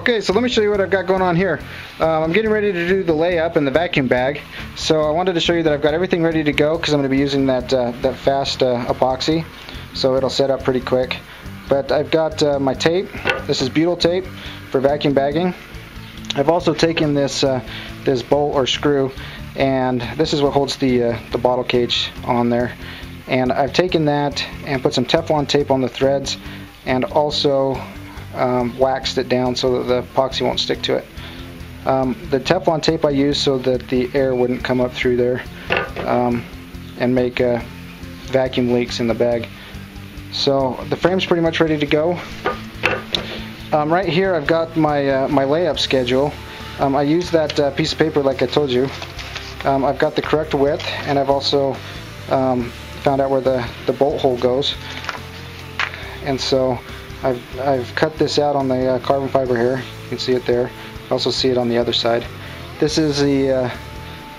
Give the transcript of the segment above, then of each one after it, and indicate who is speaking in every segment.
Speaker 1: Okay, so let me show you what I've got going on here. I'm getting ready to do the layup in the vacuum bag. So I wanted to show you that I've got everything ready to go because I'm going to be using that fast epoxy. So it'll set up pretty quick. But I've got my tape. This is butyl tape for vacuum bagging. I've also taken this this bolt or screw, and this is what holds the bottle cage on there. And I've taken that and put some Teflon tape on the threads, and also waxed it down so that the epoxy won't stick to it. The Teflon tape I used so that the air wouldn't come up through there and make vacuum leaks in the bag. So the frame's pretty much ready to go. Right here I've got my my layup schedule. I used that piece of paper like I told you. I've got the correct width, and I've also found out where the bolt hole goes. And so I've cut this out on the carbon fiber here. You can see it there. You also see it on the other side. This is the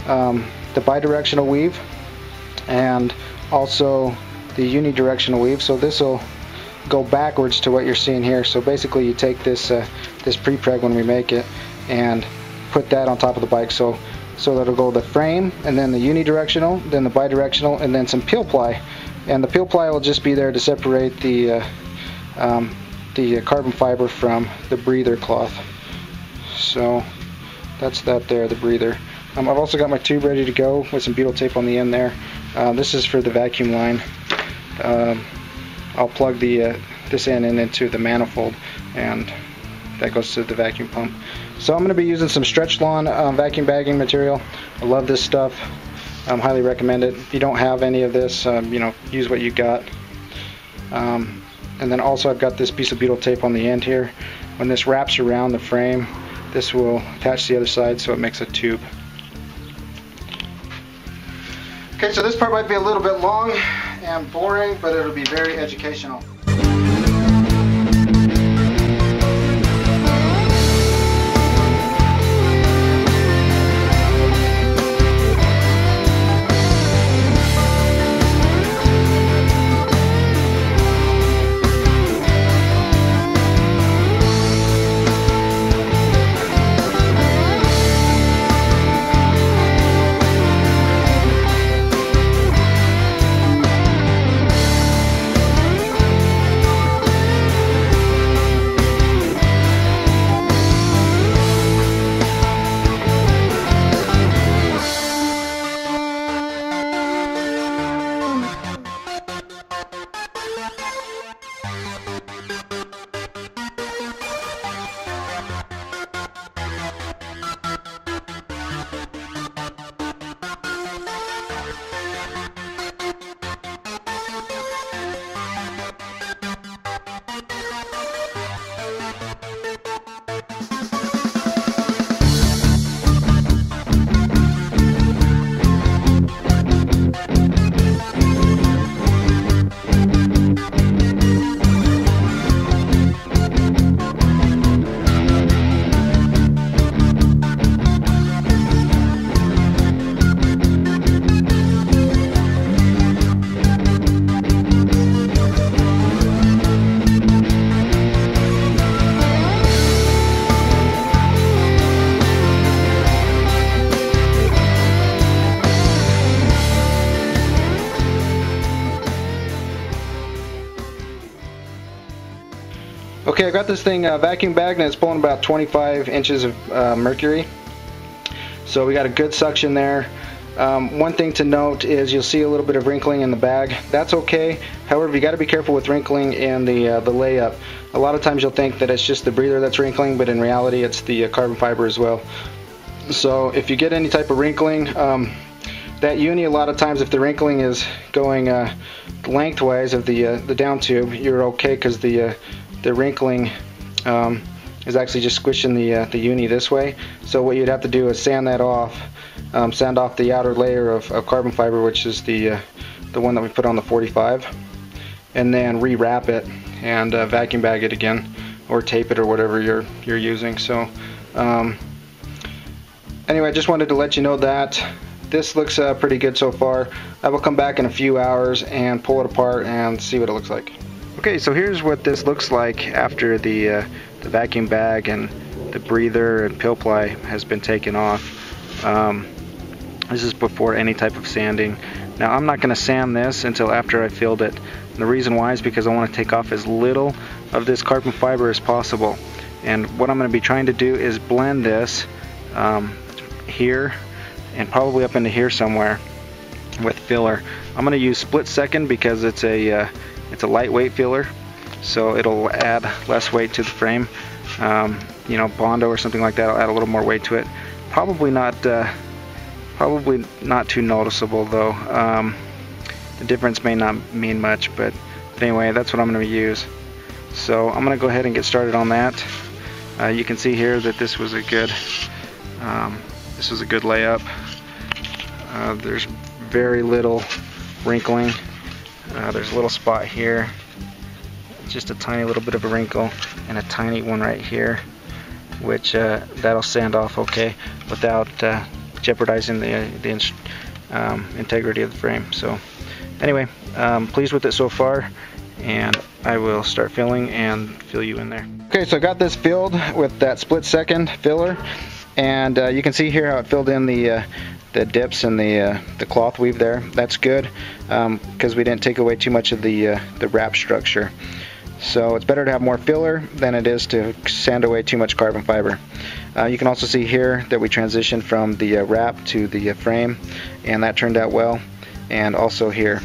Speaker 1: bidirectional weave, and also the unidirectional weave. So this will go backwards to what you're seeing here. So basically you take this this pre-preg when we make it and put that on top of the bike, so that'll go the frame, and then the unidirectional, then the bidirectional, and then some peel ply. And the peel ply will just be there to separate the carbon fiber from the breather cloth. So that's that there, the breather. I've also got my tube ready to go with some butyl tape on the end there. This is for the vacuum line. I'll plug this end into the manifold, and that goes to the vacuum pump. So I'm going to be using some Stretchlon vacuum bagging material. I love this stuff. Highly recommend it. If you don't have any of this, you know, use what you got. And then also I've got this piece of butyl tape on the end here. When this wraps around the frame, this will attach to the other side, so it makes a tube. Okay, so this part might be a little bit long and boring, but it'll be very educational. Okay, I've got this thing vacuum bagged, and it's pulling about 25 inches of mercury. So we got a good suction there. One thing to note is you'll see a little bit of wrinkling in the bag. That's okay. However, you got to be careful with wrinkling in the layup. A lot of times you'll think that it's just the breather that's wrinkling, but in reality it's the carbon fiber as well. So if you get any type of wrinkling, that uni, a lot of times if the wrinkling is going lengthwise of the down tube, you're okay, because the wrinkling is actually just squishing the uni this way. So what you'd have to do is sand that off, sand off the outer layer of carbon fiber, which is the one that we put on the 45, and then rewrap it and vacuum bag it again, or tape it, or whatever you're using. So anyway, I just wanted to let you know that this looks pretty good so far. I will come back in a few hours and pull it apart and see what it looks like. Okay, so here's what this looks like after the vacuum bag and the breather and pill ply has been taken off. This is before any type of sanding. Now I'm not going to sand this until after I filled it. And the reason why is because I want to take off as little of this carbon fiber as possible. And what I'm going to be trying to do is blend this here and probably up into here somewhere with filler. I'm going to use split second because it's a lightweight filler, so it'll add less weight to the frame. You know, Bondo or something like that will add a little more weight to it. Probably not too noticeable though. The difference may not mean much, but anyway, that's what I'm going to use. So I'm going to go ahead and get started on that. You can see here that this was a good layup. There's very little wrinkling. There's a little spot here, just a tiny little bit of a wrinkle, and a tiny one right here, which that'll sand off okay without jeopardizing the integrity of the frame. So anyway, pleased with it so far, and I will start filling and fill you in there. Okay, so I got this filled with that split second filler, and you can see here how it filled in the dips and the cloth weave there. That's good because we didn't take away too much of the wrap structure. So it's better to have more filler than it is to sand away too much carbon fiber. You can also see here that we transitioned from the wrap to the frame, and that turned out well. And also here,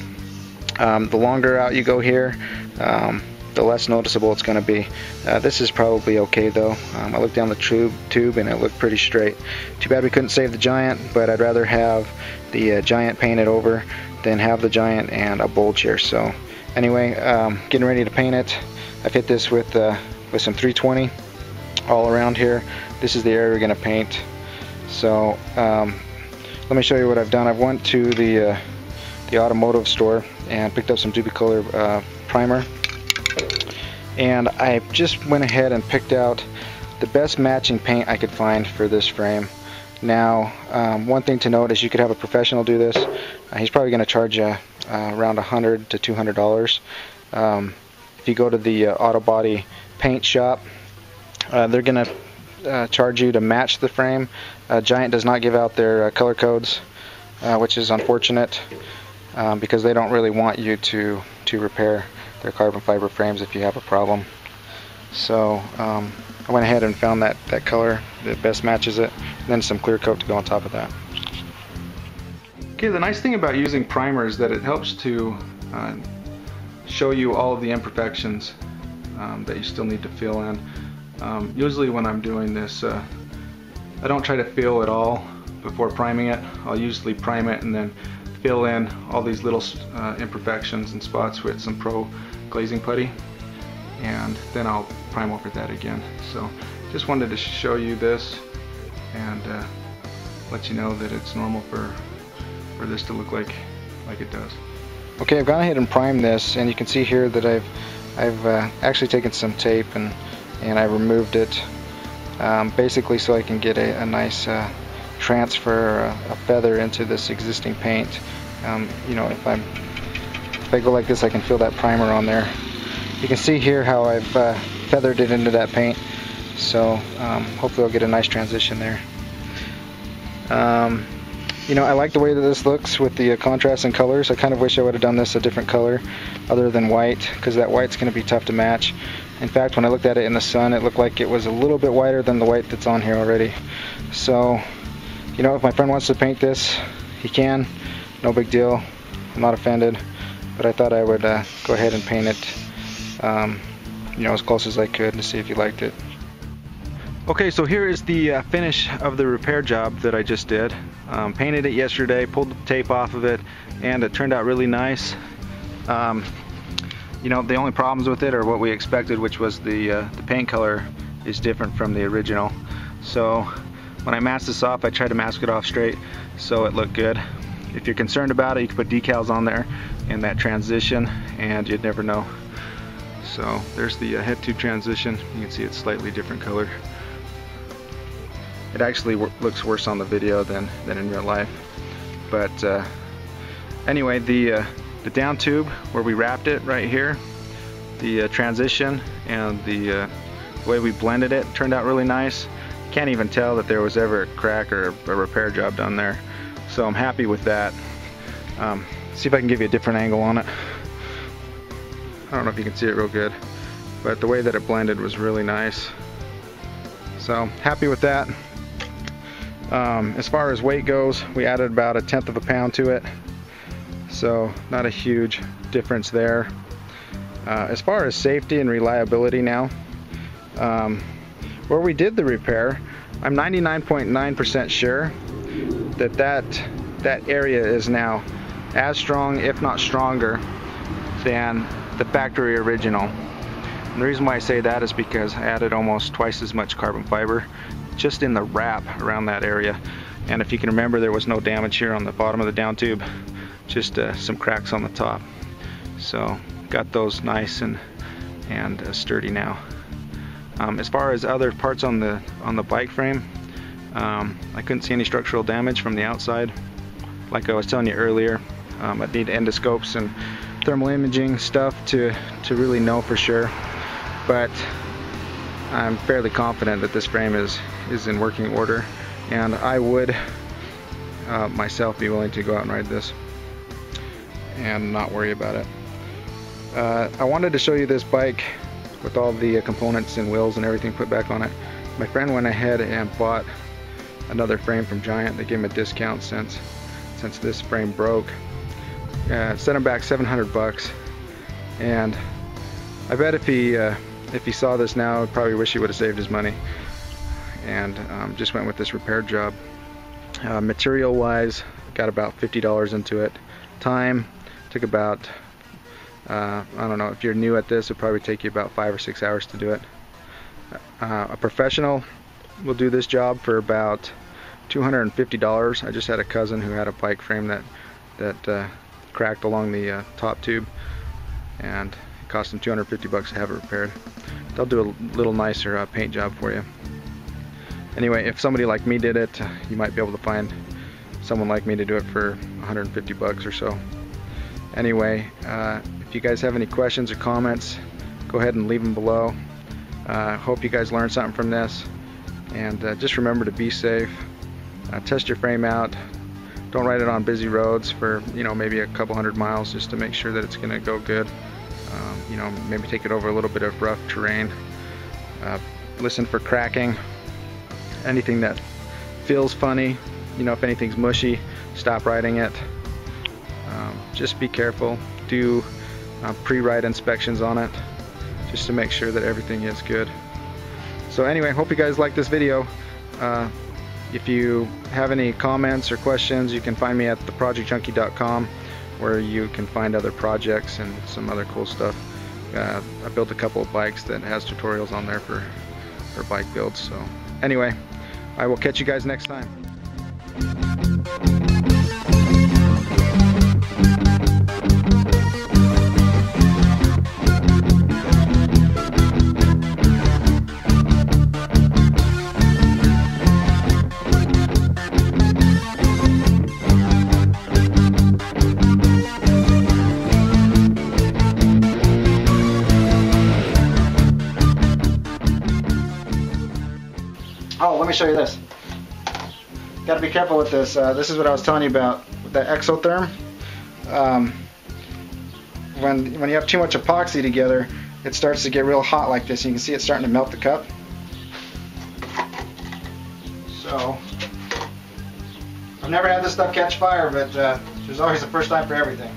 Speaker 1: the longer out you go here, the less noticeable it's going to be. This is probably okay though. I looked down the tube and it looked pretty straight. Too bad we couldn't save the Giant, but I'd rather have the Giant painted over than have the Giant and a bulge here. So anyway, getting ready to paint it. I've hit this with some 320 all around here. This is the area we're going to paint. So let me show you what I've done. I've went to the automotive store and picked up some Dubicolor primer, and I just went ahead and picked out the best matching paint I could find for this frame. Now, one thing to note is you could have a professional do this. He's probably going to charge you around $100 to $200. If you go to the auto body paint shop, they're going to charge you to match the frame. Giant does not give out their color codes, which is unfortunate because they don't really want you to repair their carbon fiber frames if you have a problem. So I went ahead and found that color that best matches it, and then some clear coat to go on top of that. Okay, the nice thing about using primer is that it helps to show you all of the imperfections that you still need to fill in. Usually when I'm doing this, I don't try to fill it all before priming it. I'll usually prime it and then fill in all these little imperfections and spots with some Pro glazing putty, and then I'll prime over that again. So just wanted to show you this and let you know that it's normal for this to look like it does. Okay, I've gone ahead and primed this, and you can see here that I've actually taken some tape and I removed it basically so I can get a nice transfer a feather into this existing paint. You know, if I go like this, I can feel that primer on there. You can see here how I've feathered it into that paint, so hopefully I'll get a nice transition there. You know, I like the way that this looks with the contrast and colors. I kind of wish I would have done this a different color other than white, because that white's going to be tough to match. In fact, when I looked at it in the sun, it looked like it was a little bit whiter than the white that's on here already. So, you know, if my friend wants to paint this, he can. No big deal. I'm not offended. But I thought I would go ahead and paint it, you know, as close as I could to see if he liked it. Okay, so here is the finish of the repair job that I just did. Painted it yesterday, pulled the tape off of it, and it turned out really nice. You know, the only problems with it are what we expected, which was the paint color is different from the original. So when I masked this off, I tried to mask it off straight so it looked good. If you're concerned about it, you can put decals on there in that transition, and you'd never know. So there's the head tube transition. You can see it's slightly different color. It actually looks worse on the video than in real life. But anyway, the down tube where we wrapped it right here, the transition and the The way we blended it turned out really nice. Can't even tell that there was ever a crack or a repair job done there. So I'm happy with that. See if I can give you a different angle on it. I don't know if you can see it real good, but the way that it blended was really nice. So happy with that. As far as weight goes, we added about 1/10 of a pound to it. So not a huge difference there. As far as safety and reliability now, where we did the repair, I'm 99.9% sure that area is now as strong, if not stronger, than the factory original. And the reason why I say that is because I added almost twice as much carbon fiber just in the wrap around that area. And if you can remember, there was no damage here on the bottom of the down tube, just some cracks on the top. So got those nice and sturdy now. As far as other parts on the bike frame, I couldn't see any structural damage from the outside. Like I was telling you earlier, I'd need endoscopes and thermal imaging stuff to really know for sure. But I'm fairly confident that this frame is in working order, and I would myself be willing to go out and ride this and not worry about it. I wanted to show you this bike with all the components and wheels and everything put back on it. My friend went ahead and bought another frame from Giant. They gave him a discount since this frame broke. Set him back 700 bucks, and I bet if he saw this now, he'd probably wish he would have saved his money and just went with this repair job. Material wise, got about $50 into it. Time took about I don't know, if you're new at this, it'll probably take you about 5 or 6 hours to do it. A professional will do this job for about $250. I just had a cousin who had a bike frame that cracked along the top tube, and it cost him 250 bucks to have it repaired. They'll do a little nicer paint job for you. Anyway, if somebody like me did it, you might be able to find someone like me to do it for 150 bucks or so. Anyway, if you guys have any questions or comments, go ahead and leave them below. Hope you guys learned something from this, and just remember to be safe. Test your frame out. Don't ride it on busy roads for, you know, maybe a couple hundred miles, just to make sure that it's going to go good. You know, maybe take it over a little bit of rough terrain. Listen for cracking. Anything that feels funny, you know, if anything's mushy, stop riding it. Just be careful. Do pre-ride inspections on it, just to make sure that everything is good. So anyway, hope you guys like this video. If you have any comments or questions, you can find me at theprojectjunkie.com, where you can find other projects and some other cool stuff. I built a couple of bikes that has tutorials on there for bike builds. So anyway, I will catch you guys next time. Oh, let me show you this. Got to be careful with this. This is what I was telling you about the Exotherm. When you have too much epoxy together, it starts to get real hot like this. You can see it starting to melt the cup. So I've never had this stuff catch fire, but there's always a first time for everything.